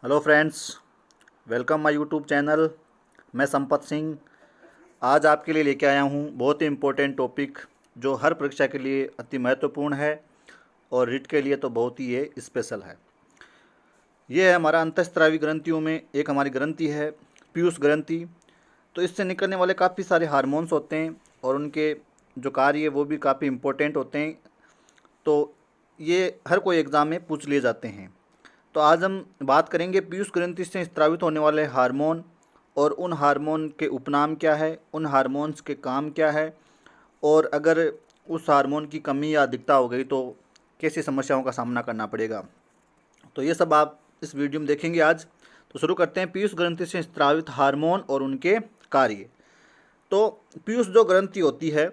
Hello friends, welcome my YouTube channel. मैं संपत सिंह आज आपके लिए लेके आया हूँ बहुत ही इम्पोर्टेंट टॉपिक जो हर परीक्षा के लिए अति महत्वपूर्ण है और रिट के लिए तो बहुत ही ये स्पेशल है। ये है हमारा अंतःस्रावी ग्रंथियों में एक हमारी ग्रंथि है पीयूष ग्रंथि। तो इससे निकलने वाले काफ़ी सारे हार्मोन्स होते हैं और उनके जो कार्य है वो भी काफ़ी इम्पोर्टेंट होते हैं। तो ये हर कोई एग्ज़ाम में पूछ लिए जाते हैं। तो आज हम बात करेंगे पीयूष ग्रंथि से स्रावित होने वाले हार्मोन और उन हार्मोन के उपनाम क्या है, उन हार्मोन्स के काम क्या है, और अगर उस हार्मोन की कमी या अधिकता हो गई तो कैसी समस्याओं का सामना करना पड़ेगा। तो ये सब आप इस वीडियो में देखेंगे आज। तो शुरू करते हैं पीयूष ग्रंथि से स्रावित हार्मोन और उनके कार्य। तो पीयूष जो ग्रंथि होती है,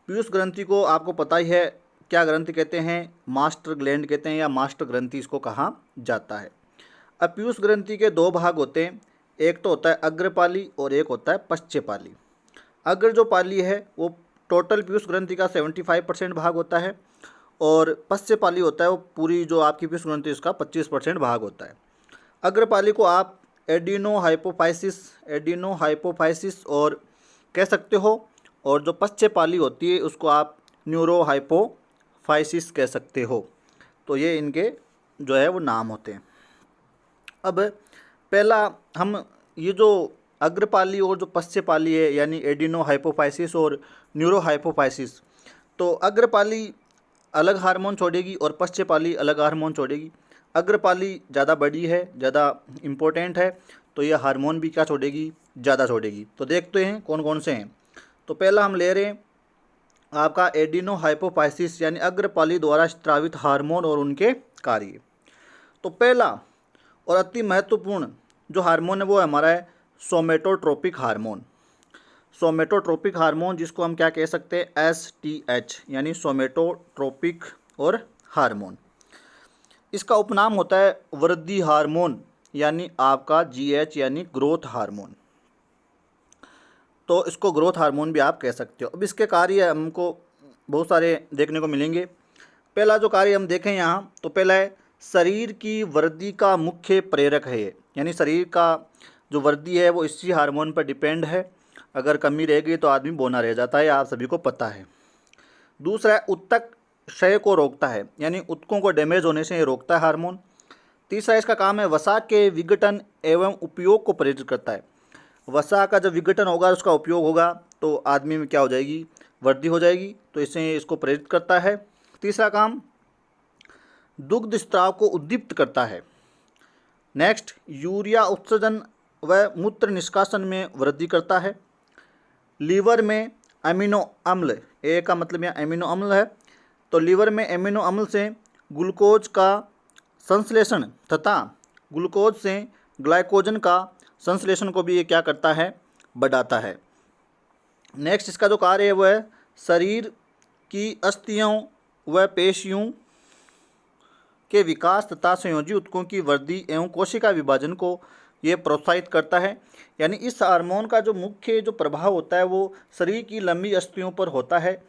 पीयूष ग्रंथि को आपको पता ही है क्या ग्रंथि कहते हैं, मास्टर ग्लैंड कहते हैं या मास्टर ग्रंथि इसको कहा जाता है। अब पीयूष ग्रंथि के दो भाग होते हैं, एक तो होता है अग्रपाली और एक होता है पश्चपाली। अग्र जो पाली है वो टोटल पीयूष ग्रंथि का 75% भाग होता है और पश्चपाली होता है वो पूरी जो आपकी पीयूष ग्रंथि उसका 25% भाग होता है। अग्रपाली को आप एडिनो हाइपोफाइसिस और कह सकते हो, और जो पश्चपाली होती है उसको आप न्यूरोहाइपोफाइसिस कह सकते हो। तो ये इनके जो है वो नाम होते हैं। अब पहला हम ये जो अग्रपाली और जो पश्चपाली है यानी एडिनो हाइपोफाइसिस और न्यूरोहाइपोफाइसिस, तो अग्रपाली अलग हार्मोन छोड़ेगी और पश्चपाली अलग हार्मोन छोड़ेगी। अग्रपाली ज़्यादा बड़ी है, ज़्यादा इम्पोर्टेंट है, तो ये हार्मोन भी क्या छोड़ेगी, ज़्यादा छोड़ेगी। तो देखते हैं कौन कौन से हैं। तो पहला हम ले रहे हैं आपका एडिनो हाइपोफाइसिस यानी अग्रपाली द्वारा स्रावित हार्मोन और उनके कार्य। तो पहला और अति महत्वपूर्ण जो हार्मोन है वो हमारा है सोमेटोट्रोपिक हार्मोन। सोमेटोट्रोपिक हार्मोन जिसको हम क्या कह सकते हैं, STH यानी सोमेटोट्रोपिक और हार्मोन। इसका उपनाम होता है वृद्धि हार्मोन यानी आपका GH यानी ग्रोथ हार्मोन। तो इसको ग्रोथ हार्मोन भी आप कह सकते हो। अब इसके कार्य हमको बहुत सारे देखने को मिलेंगे। पहला जो कार्य हम देखें यहाँ, तो पहला है शरीर की वृद्धि का मुख्य प्रेरक है ये, यानी शरीर का जो वृद्धि है वो इसी हार्मोन पर डिपेंड है। अगर कमी रहेगी तो आदमी बौना रह जाता है, आप सभी को पता है। दूसरा है उत्तक क्षय को रोकता है, यानी उत्तकों को डैमेज होने से ये रोकता है हार्मोन। तीसरा इसका काम है वसा के विघटन एवं उपयोग को प्रेरित करता है। वसा का जब विघटन होगा, उसका उपयोग होगा, तो आदमी में क्या हो जाएगी, वृद्धि हो जाएगी, तो इससे इसको प्रेरित करता है। तीसरा काम दुग्ध स्त्राव को उद्दीप्त करता है। नेक्स्ट यूरिया उत्सर्जन व मूत्र निष्कासन में वृद्धि करता है। लीवर में अमीनो अम्ल, ए का मतलब यहाँ अमीनो अम्ल है, तो लीवर में अमीनो अम्ल से ग्लूकोज का संश्लेषण तथा ग्लूकोज से ग्लाइकोजन का संश्लेषण को भी ये क्या करता है, बढ़ाता है। नेक्स्ट इसका जो कार्य है वो है शरीर की अस्थियों व पेशियों के विकास तथा संयोजी ऊतकों की वृद्धि एवं कोशिका विभाजन को ये प्रोत्साहित करता है। यानी इस हार्मोन का जो मुख्य जो प्रभाव होता है वो शरीर की लंबी अस्थियों पर होता है,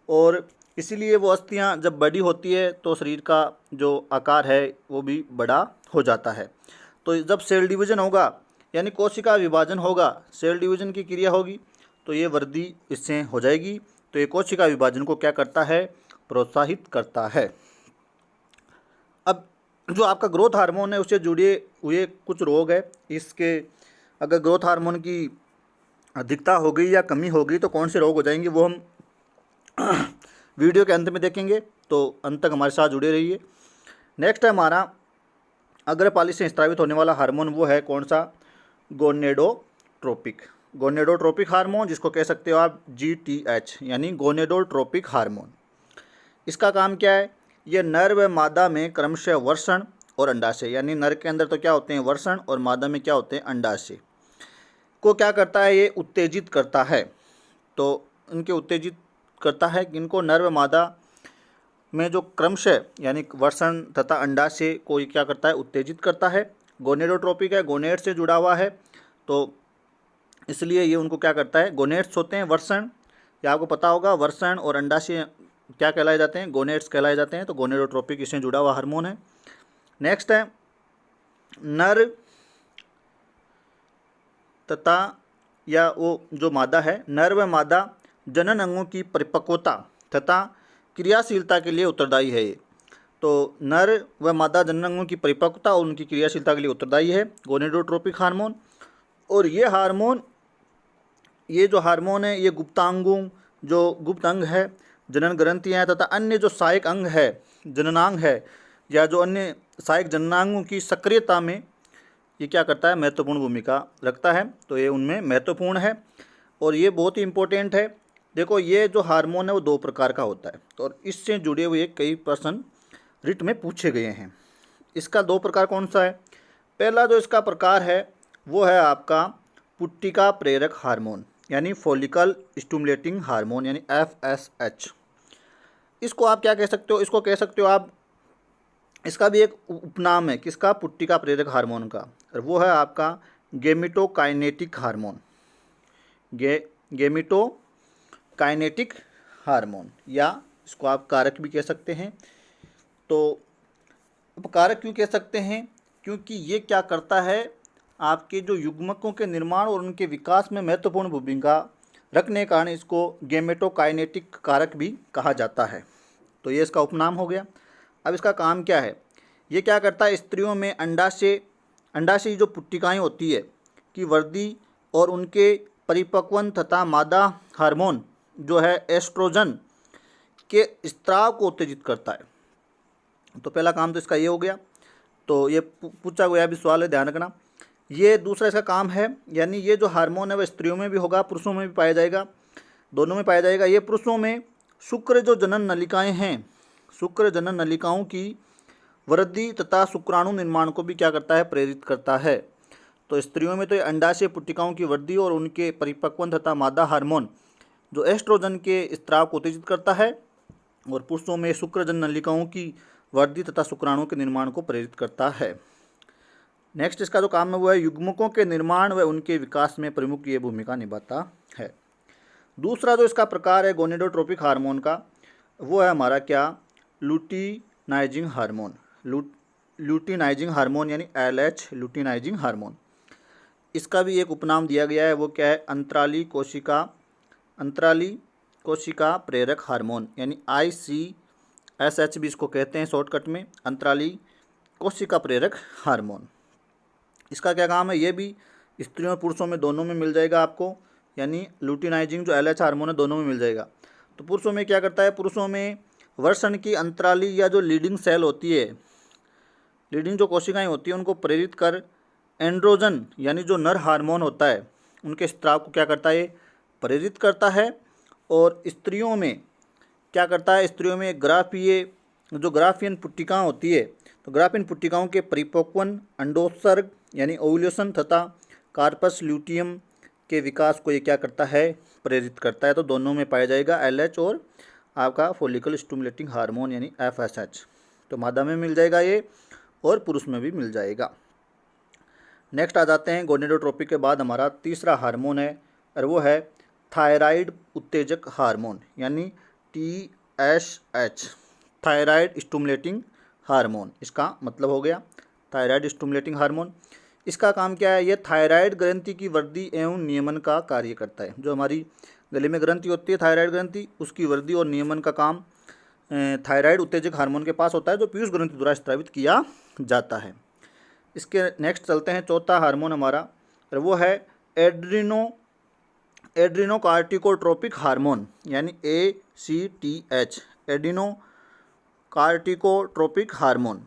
और इसीलिए वो अस्थियां जब बड़ी होती है तो शरीर का जो आकार है वो भी बड़ा हो जाता है। तो जब सेल डिवीज़न होगा यानी कोशिका विभाजन होगा, सेल डिवीज़न की क्रिया होगी, तो ये वृद्धि इससे हो जाएगी। तो ये कोशिका विभाजन को क्या करता है, प्रोत्साहित करता है। अब जो आपका ग्रोथ हार्मोन है उससे जुड़े हुए कुछ रोग है। इसके अगर ग्रोथ हार्मोन की अधिकता हो गई या कमी हो गई तो कौन से रोग हो जाएंगे वो हम वीडियो के अंत में देखेंगे, तो अंत तक हमारे साथ जुड़े रहिए। नेक्स्ट है हमारा अग्रपाली से स्रावित होने वाला हार्मोन, वो है कौन सा, गोनेडोट्रोपिक। गोनेडोट्रोपिक हार्मोन जिसको कह सकते हो आप GTH यानी गोनेडोट्रोपिक हार्मोन। इसका काम क्या है, ये नर व मादा में क्रमशः वर्षण और अंडाशय, यानी नर के अंदर तो क्या होते हैं वर्षण और मादा में क्या होते हैं अंडाशय को क्या करता है, ये उत्तेजित करता है। तो इनके उत्तेजित करता है कि इनको नर व मादा में जो क्रमशः यानी वर्षण तथा अंडाशय को ये क्या करता है, उत्तेजित करता है। गोनेडोट्रोपिक है, गोनेड से जुड़ा हुआ है, तो इसलिए ये उनको क्या करता है, गोनेड्स होते हैं वर्षण, या आपको पता होगा वर्षण और अंडाशय क्या कहलाए जाते हैं, गोनेड्स कहलाए जाते हैं। तो गोनेडोट्रोपिक इससे जुड़ा हुआ हार्मोन है। नेक्स्ट है नर तथा या वो जो मादा है, नर व मादा जनन अंगों की परिपक्वता तथा क्रियाशीलता के लिए उत्तरदायी है ये। तो नर व मादा जनन अंगों की परिपक्वता और उनकी क्रियाशीलता के लिए उत्तरदायी है गोनेडोट्रोपिक हार्मोन। और ये जो हार्मोन है, ये गुप्तांगों, जो गुप्त अंग है, जनन ग्रंथियाँ तथा अन्य जो सहायक अंग है, जननांग है, या जो अन्य सहायक जननांगों की सक्रियता में ये क्या करता है, महत्वपूर्ण भूमिका रखता है। तो ये उनमें महत्वपूर्ण है और ये बहुत ही इम्पोर्टेंट है। देखो, ये जो हार्मोन है वो 2 प्रकार का होता है और इससे जुड़े हुए कई प्रश्न रिट में पूछे गए हैं। इसका 2 प्रकार कौन सा है? पहला जो इसका प्रकार है वो है आपका पुट्टिका प्रेरक हार्मोन, यानी फॉलिकल स्टिमुलेटिंग हार्मोन, यानी FSH। इसको आप क्या कह सकते हो? इसको कह सकते हो आप, इसका भी एक उपनाम है किसका? पुट्टिका प्रेरक हार्मोन का, और वो है आपका गेमिटोकाइनेटिक हार्मोन, गेमिटोकाइनेटिक हार्मोन, या इसको आप कारक भी कह सकते हैं। तो अब कारक क्यों कह सकते हैं? क्योंकि ये क्या करता है, आपके जो युग्मकों के निर्माण और उनके विकास में महत्वपूर्ण भूमिका रखने के कारण इसको गेमेटोकाइनेटिक कारक भी कहा जाता है। तो ये इसका उपनाम हो गया। अब इसका काम क्या है? ये क्या करता है, स्त्रियों में अंडाशय जो पुट्टिकाएँ होती है की वृद्धि और उनके परिपक्वन तथा मादा हार्मोन जो है एस्ट्रोजन के स्त्राव को उत्तेजित करता है। तो पहला काम तो इसका ये हो गया। तो ये पूछा गया भी सवाल है, ध्यान रखना। ये दूसरा इसका काम है, यानी ये जो हार्मोन है वह स्त्रियों में भी होगा, पुरुषों में भी पाया जाएगा, दोनों में पाया जाएगा। ये पुरुषों में शुक्र जो जनन नलिकाएं हैं, शुक्र जनन नलिकाओं की वृद्धि तथा शुक्राणु निर्माण को भी क्या करता है, प्रेरित करता है। तो स्त्रियों में तो ये अंडाशय पुट्टिकाओं की वृद्धि और उनके परिपक्वन तथा मादा हार्मोन जो एस्ट्रोजन के स्त्राव को उत्तेजित करता है, और पुरुषों में शुक्र जनन नलिकाओं की वृद्धि तथा शुक्राणुओं के निर्माण को प्रेरित करता है। नेक्स्ट इसका जो काम है वो है युग्मकों के निर्माण व उनके विकास में प्रमुख ये भूमिका निभाता है। दूसरा जो इसका प्रकार है गोनेडोट्रोपिक हार्मोन का, वो है हमारा क्या, लुटिनाइजिंग हार्मोन, लुटिनाइजिंग हार्मोन यानी LH, लुटिनाइजिंग हार्मोन। इसका भी एक उपनाम दिया गया है, वो क्या है, अंतराली कोशिका प्रेरक हार्मोन, यानी ICSH भी इसको कहते हैं शॉर्टकट में, अंतराली कोशिका प्रेरक हार्मोन। इसका क्या काम है, ये भी स्त्रियों और पुरुषों में दोनों में मिल जाएगा आपको, यानी लुटिनाइजिंग जो LH हार्मोन है दोनों में मिल जाएगा। तो पुरुषों में क्या करता है, पुरुषों में वर्षण की अंतराली या जो लीडिंग सेल होती है, लीडिंग जो कोशिकाएं होती हैं, उनको प्रेरित कर एंड्रोजन यानी जो नर हार्मोन होता है उनके स्त्राव को क्या करता है, प्रेरित करता है। और स्त्रियों में क्या करता है, स्त्रियों में ग्राफियन पुट्टिकाएं होती है, तो ग्राफियन पुट्टिकाओं के परिपक्वन अंडोत्सर्ग यानी ओव्यूलेशन तथा कार्पस ल्यूटियम के विकास को ये क्या करता है, प्रेरित करता है। तो दोनों में पाया जाएगा LH और आपका फॉलिकल स्टिमुलेटिंग हार्मोन यानी FSH। तो मादा में मिल जाएगा ये और पुरुष में भी मिल जाएगा। नेक्स्ट आ जाते हैं गोनेडोट्रोपिक के बाद हमारा तीसरा हार्मोन है, और वो है थायराइड उत्तेजक हार्मोन यानी TSH, थायराइड स्टिमुलेटिंग हार्मोन। इसका मतलब हो गया थायराइड स्टिमुलेटिंग हार्मोन। इसका काम क्या है, ये थायराइड ग्रंथि की वृद्धि एवं नियमन का कार्य करता है। जो हमारी गले में ग्रंथि होती है थायराइड ग्रंथि, उसकी वृद्धि और नियमन का काम थायराइड उत्तेजक हार्मोन के पास होता है, जो पीयूष ग्रंथि द्वारा स्रावित किया जाता है। इसके नेक्स्ट चलते हैं, चौथा हार्मोन हमारा, और वो है एड्रीनोकार्टिकोट्रोपिक हार्मोन यानी ACTH, एड्रीनोकार्टिकोट्रोपिक हार्मोन।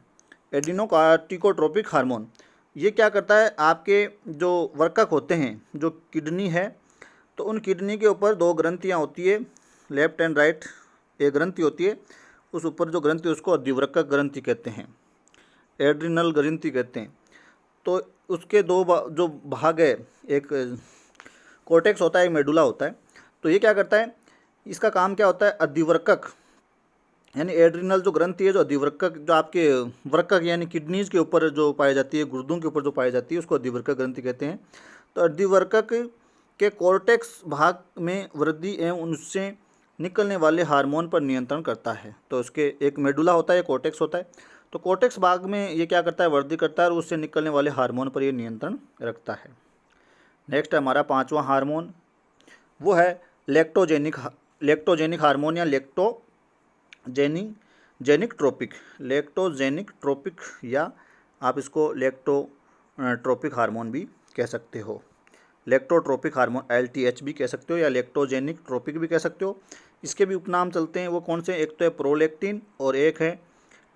एड्रीनोकार्टिकोट्रोपिक हार्मोन ये क्या करता है, आपके जो वर्कक होते हैं, जो किडनी है, तो उन किडनी के ऊपर 2 ग्रंथियाँ होती है, लेफ्ट एंड राइट एक ग्रंथि होती है, उस ऊपर जो ग्रंथि उसको अधिवर्कक ग्रंथि कहते हैं, एड्रिनल ग्रंथि कहते हैं। तो उसके 2 जो भाग है, एक कोर्टेक्स होता है, एक मेडुला होता है। तो ये क्या करता है, इसका काम क्या होता है, अधिवर्कक यानी एड्रिनल जो ग्रंथि है, जो अधिवर्कक जो आपके वर्कक यानी किडनीज के ऊपर जो पाई जाती है, गुर्दों के ऊपर जो पाई जाती है, उसको अधिवर्कक ग्रंथि कहते हैं। तो अधिवर्कक के कोर्टेक्स भाग में वृद्धि एवं उससे निकलने वाले हार्मोन पर नियंत्रण करता है। तो उसके एक मेडुला होता है, एक कोर्टेक्स होता है। तो कोर्टेक्स भाग में ये क्या करता है, वृद्धि करता है और उससे निकलने वाले हार्मोन पर ये नियंत्रण रखता है। नेक्स्ट है हमारा पांचवा हार्मोन, वो है लेक्टोजेनिक हार्मोन या लेक्टोजेनिक ट्रोपिक या आप इसको लेक्टोट्रोपिक हार्मोन भी कह सकते हो। लेक्टोट्रोपिक हार्मोन LTH भी कह सकते हो या लेक्टोजेनिक ट्रोपिक भी कह सकते हो। इसके भी उपनाम चलते हैं, वो कौन से, एक तो है प्रोलेक्टिन और एक है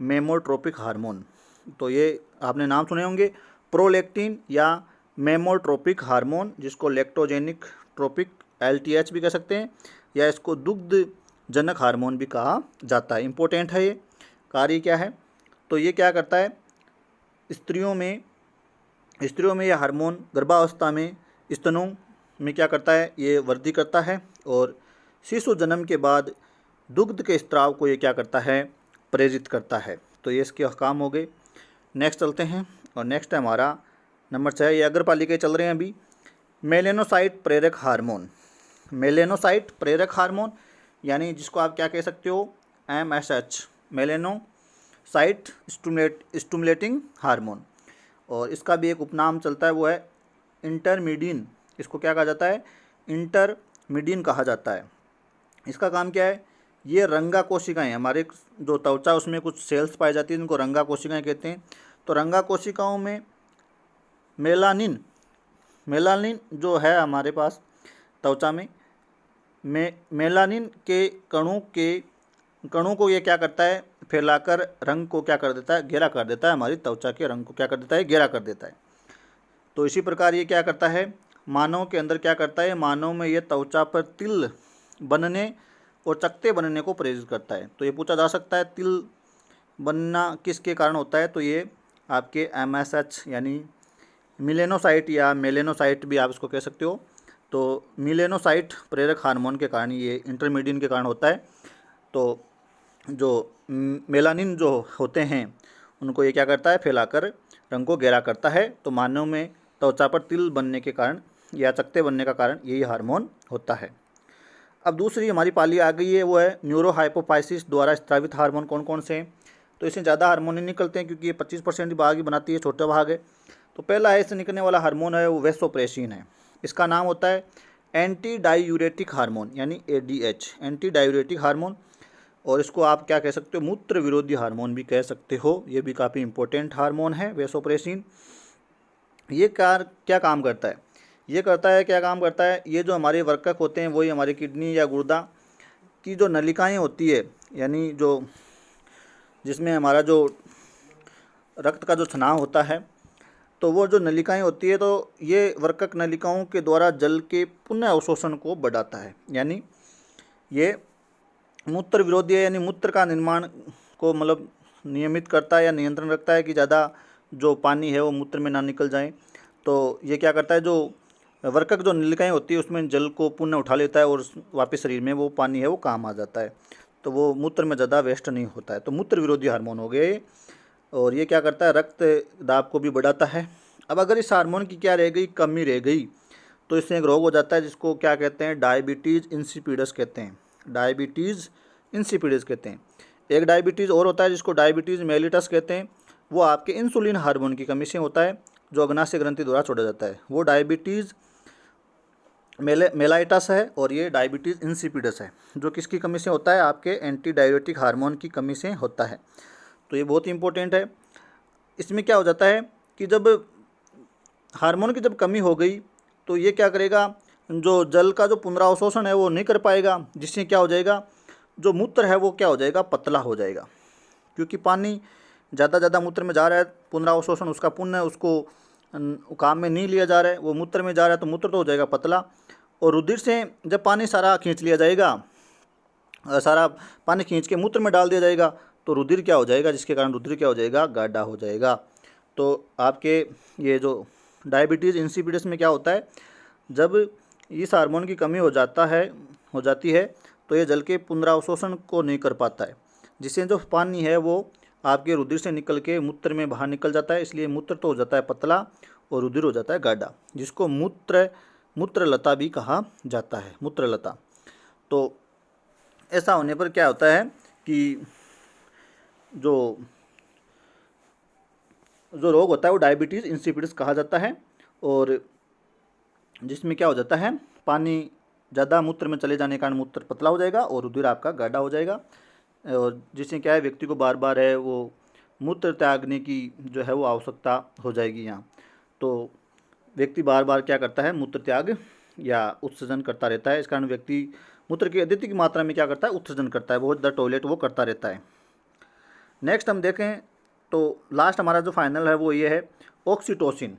मेमोट्रोपिक हार्मोन। तो ये आपने नाम सुने होंगे, प्रोलेक्टिन या मेमोट्रोपिक हार्मोन, जिसको लेक्टोजेनिक ट्रोपिक LTH भी कह सकते हैं या इसको दुग्ध जनक हार्मोन भी कहा जाता है। इम्पोर्टेंट है ये। कार्य क्या है, तो ये क्या करता है, स्त्रियों में यह हार्मोन गर्भावस्था में स्तनों में क्या करता है, ये वृद्धि करता है और शिशु जन्म के बाद दुग्ध के स्त्राव को ये क्या करता है, प्रेरित करता है। तो ये इसके काम हो गए। नेक्स्ट चलते हैं और नेक्स्ट है हमारा नंबर 6, ये अग्रपालिका चल रहे हैं अभी, मेलेनोसाइट प्रेरक हार्मोन। मेलेनोसाइट प्रेरक हार्मोन यानी जिसको आप क्या कह सकते हो, MSH, मेलेनोसाइट स्टिमुलेटिंग हार्मोन। और इसका भी एक उपनाम चलता है, वो है इंटरमीडियन। इसको क्या कहा जाता है, इंटरमीडियन कहा जाता है। इसका काम क्या है, ये रंगा कोशिकाएं, हमारे जो त्वचा उसमें कुछ सेल्स पाई जाती है, इनको रंगा कोशिकाएं कहते हैं। तो रंगा कोशिकाओं में मेलानिन जो है हमारे पास त्वचा में, मेलानिन के कणों को ये क्या करता है, फैलाकर रंग को क्या कर देता है, घेरा कर देता है, हमारी त्वचा के रंग को क्या कर देता है, घेरा कर देता है। तो इसी प्रकार ये क्या करता है, मानव के अंदर क्या करता है, मानव में ये त्वचा पर तिल बनने और चकत्ते बनने को प्रेरित करता है। तो ये पूछा जा सकता है तिल बनना किसके कारण होता है, तो ये आपके MSH यानी मिलेनोसाइट या मेलेनोसाइट भी आप इसको कह सकते हो। तो मिलेनोसाइट प्रेरक हार्मोन के कारण, ये इंटरमीडियन के कारण होता है। तो जो मेलानिन जो होते हैं उनको ये क्या करता है, फैलाकर रंग को गहरा करता है। तो मानव में त्वचा पर तिल बनने के कारण या चकत्ते बनने का कारण यही हार्मोन होता है। अब दूसरी हमारी पाली आ गई है, वो है न्यूरोहाइपोफाइसिस द्वारा स्रावित हार्मोन कौन कौन से हैं। तो इससे ज़्यादा हार्मोन नहीं निकलते हैं क्योंकि ये 25% भाग ही बनाती है, छोटा भाग है। तो पहला है इससे निकलने वाला हार्मोन है वो वैसोप्रेसिन है। इसका नाम होता है एंटी डायूरेटिक हार्मोन यानी ADH, एंटी डायूरेटिक हार्मोन। और इसको आप क्या कह सकते हो, मूत्र विरोधी हार्मोन भी कह सकते हो। ये भी काफ़ी इंपॉर्टेंट हार्मोन है वैसोप्रेसिन। ये क्या काम करता है, क्या काम करता है, ये जो हमारे वर्कक होते हैं वही हमारी किडनी या गुर्दा की जो नलिकाएं होती है, यानी जो जिसमें हमारा जो रक्त का जो स्नाव होता है, तो वो जो नलिकाएं होती है, तो ये वर्कक नलिकाओं के द्वारा जल के पुनः अवशोषण को बढ़ाता है। यानी ये मूत्र विरोधी है, यानी मूत्र का निर्माण को मतलब नियमित करता है या नियंत्रण रखता है कि ज़्यादा जो पानी है वो मूत्र में ना निकल जाए। तो ये क्या करता है, जो वर्कक जो नलिकाएं होती है उसमें जल को पुनः उठा लेता है और वापस शरीर में वो पानी है वो काम आ जाता है। तो वो मूत्र में ज़्यादा वेस्ट नहीं होता है। तो मूत्र विरोधी हार्मोन हो गए। और ये क्या करता है, रक्त दाब को भी बढ़ाता है। अब अगर इस हार्मोन की क्या रह गई, कमी रह गई, तो इससे एक रोग हो जाता है जिसको क्या कहते हैं, डायबिटीज़ इंसिपिडस कहते हैं। डायबिटीज़ इंसिपिडस कहते हैं। एक डायबिटीज़ और होता है जिसको डायबिटीज़ मेलिटस कहते हैं। वो आपके इंसुलिन हार्मोन की कमी से होता है जो अग्नाशय ग्रंथि द्वारा छोड़ा जाता है। वो डायबिटीज़ मेलाइटस है और ये डायबिटीज़ इंसिपिडस है जो किसकी कमी से होता है, आपके एंटी डायरेटिक हार्मोन की कमी से होता है। तो ये बहुत ही इंपॉर्टेंट है। इसमें क्या हो जाता है कि जब हार्मोन की जब कमी हो गई तो ये क्या करेगा, जो जल का जो पुनरावशोषण है वो नहीं कर पाएगा, जिससे क्या हो जाएगा, जो मूत्र है वो क्या हो जाएगा, पतला हो जाएगा। क्योंकि पानी ज़्यादा मूत्र में जा रहा है, पुनरावशोषण उसका पुण्य उसको काम में नहीं लिया जा रहा है, वो मूत्र में जा रहा है, तो मूत्र तो हो जाएगा पतला। और रुधिर से जब पानी सारा खींच लिया जाएगा, सारा पानी खींच के मूत्र में डाल दिया जाएगा, तो रुधिर क्या हो जाएगा, जिसके कारण रुधिर क्या हो जाएगा, गाढ़ा हो जाएगा। तो आपके ये जो डायबिटीज़ इंसिपिडस में क्या होता है, जब इस हार्मोन की कमी हो जाती है तो ये जल के पुनरावशोषण को नहीं कर पाता है, जिससे जो पानी है वो आपके रुधिर से निकल के मूत्र में बाहर निकल जाता है। इसलिए मूत्र तो हो जाता है पतला और रुधिर हो जाता है गाढ़ा, जिसको मूत्रलता भी कहा जाता है, मूत्रलता। तो ऐसा होने पर क्या होता है कि जो जो रोग होता है वो डायबिटीज़ इंसिपिडिस कहा जाता है, और जिसमें क्या हो जाता है, पानी ज़्यादा मूत्र में चले जाने के कारण मूत्र पतला हो जाएगा और रुधिर आपका गाढ़ा हो जाएगा, और जिससे क्या है व्यक्ति को बार बार है वो मूत्र त्यागने की जो है वो आवश्यकता हो जाएगी यहाँ। तो व्यक्ति बार बार क्या करता है, मूत्र त्याग या उत्सर्जन करता रहता है। इस कारण व्यक्ति मूत्र की अधिक मात्रा में क्या करता है, उत्सर्जन करता है, बहुत ज़्यादा टॉयलेट वो करता रहता है। नेक्स्ट हम देखें तो लास्ट हमारा जो फाइनल है वो ये है ऑक्सीटोसिन।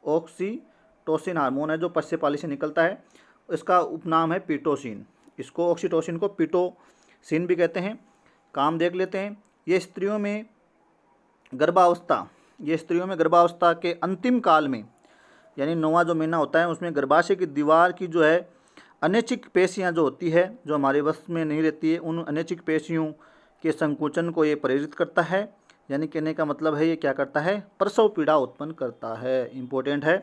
ऑक्सीटोसिन हार्मोन है जो पश्चपाली से निकलता है, इसका उपनाम है पीटोसिन। इसको ऑक्सीटोसिन को पीटोसिन भी कहते हैं। काम देख लेते हैं। ये स्त्रियों में गर्भावस्था के अंतिम काल में, यानी 9वां जो महीना होता है उसमें गर्भाशय की दीवार की जो है अनैच्छिक पेशियां जो होती है, जो हमारे वश में नहीं रहती है, उन अनैच्छिक पेशियों के संकुचन को ये प्रेरित करता है। यानी कहने का मतलब है ये क्या करता है, प्रसव पीड़ा उत्पन्न करता है। इम्पोर्टेंट है,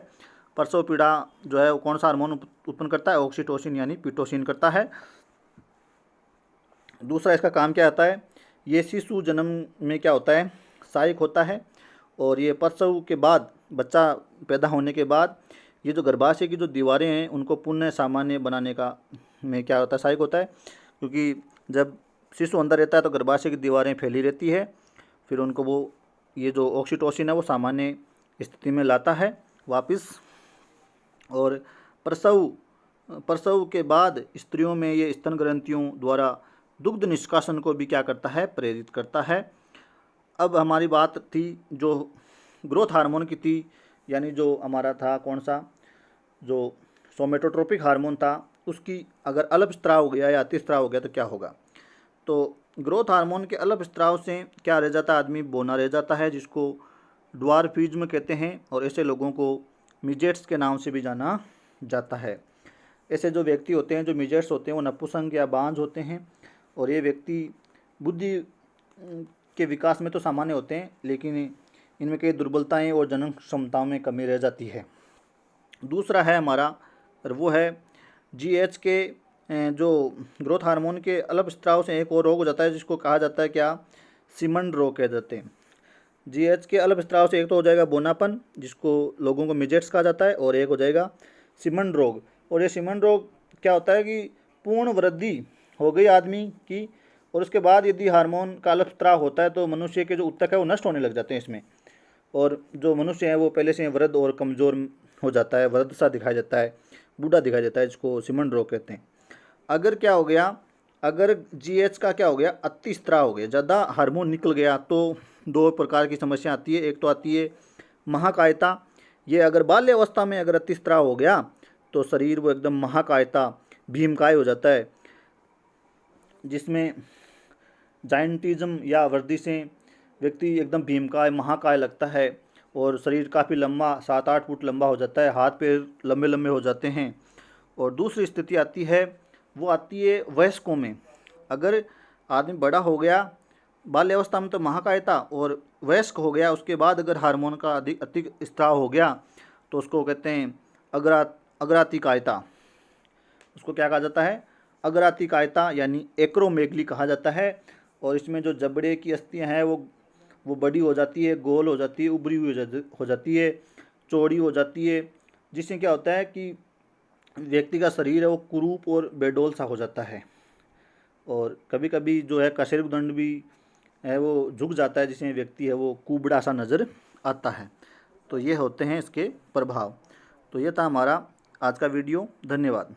प्रसव पीड़ा जो है वो कौन सा हार्मोन उत्पन्न करता है, ऑक्सीटोसिन यानी पीटोसिन करता है। दूसरा इसका काम क्या आता है, ये शिशु जन्म में क्या होता है, सहायक होता है, और ये प्रसव के बाद, बच्चा पैदा होने के बाद ये जो गर्भाशय की जो दीवारें हैं उनको पुनः सामान्य बनाने का में क्या होता है, सहायक होता है। क्योंकि जब शिशु अंदर रहता है तो गर्भाशय की दीवारें फैली रहती है, फिर उनको वो ये जो ऑक्सीटोसिन है वो सामान्य स्थिति में लाता है वापस। और प्रसव के बाद स्त्रियों में ये स्तन ग्रंथियों द्वारा दुग्ध निष्कासन को भी क्या करता है, प्रेरित करता है। अब हमारी बात थी जो ग्रोथ हार्मोन की थी, यानी जो हमारा था कौन सा, जो सोमेटोट्रोपिक हार्मोन था, उसकी अगर अल्पस्राव हो गया या अतिस्राव हो गया तो क्या होगा। तो ग्रोथ हार्मोन के अल्पस्राव से क्या रह जाता है, आदमी बौना रह जाता है, जिसको ड्वार्फिज्म कहते हैं, और ऐसे लोगों को मिजेट्स के नाम से भी जाना जाता है। ऐसे जो व्यक्ति होते हैं, जो मिजेट्स होते हैं, वो नपुंसक या बांझ होते हैं, और ये व्यक्ति बुद्धि के विकास में तो सामान्य होते हैं, लेकिन इनमें कई दुर्बलताएं और जनन क्षमताओं में कमी रह जाती है। दूसरा है हमारा, और वो है GH के जो ग्रोथ हार्मोन के अल्पस्राव से एक और रोग हो जाता है, जिसको कहा जाता है क्या, सिमन रोग कह जाते हैं। GH के अल्पस्राव से एक तो हो जाएगा बोनापन, जिसको लोगों को मिजेट्स कहा जाता है, और एक हो जाएगा सिमन रोग। और ये सिमन रोग क्या होता है कि पूर्ण वृद्धि हो गई आदमी की, और उसके बाद यदि हार्मोन का अल्पस्राव होता है तो मनुष्य के जो ऊतक है वो नष्ट होने लग जाते हैं इसमें, और जो मनुष्य है वो पहले से वृद्ध और कमज़ोर हो जाता है, वृद्ध सा दिखाई देता है, बूढ़ा दिखाई देता है, जिसको सिमन रोग कहते हैं। अगर क्या हो गया, अगर GH का क्या हो गया, अतिस्राव हो गया, ज़्यादा हार्मोन निकल गया, तो दो प्रकार की समस्या आती है। एक तो आती है महाकायता। ये अगर बाल्यावस्था में अगर अतिस्राव हो गया तो शरीर वो एकदम महाकायता, भीमकाय हो जाता है, जिसमें जाइंटिज्म या वृद्धि से व्यक्ति एकदम भीमकाय, महाकाय लगता है, और शरीर काफ़ी लंबा, 7-8 फुट लंबा हो जाता है, हाथ पैर लंबे लंबे हो जाते हैं। और दूसरी स्थिति आती है, वो आती है वयस्कों में। अगर आदमी बड़ा हो गया, बाल्यावस्था में तो महाकायता, और वयस्क हो गया, उसके बाद अगर हार्मोन का अधिक स्राव हो गया तो उसको कहते हैं अग्रातिकायता। उसको क्या कहा जाता है, अग्रातिकायता, यानी एक्रोमेगली कहा जाता है। और इसमें जो जबड़े की अस्थियां हैं वो बड़ी हो जाती है, गोल हो जाती है, उभरी हुई हो जाती है, चौड़ी हो जाती है, जिससे क्या होता है कि व्यक्ति का शरीर है वो कुरूप और बेडोल सा हो जाता है। और कभी कभी जो है कशेरुकदंड भी है वो झुक जाता है, जिसमें व्यक्ति है वो कुबड़ा सा नज़र आता है। तो ये होते हैं इसके प्रभाव। तो ये था हमारा आज का वीडियो। धन्यवाद।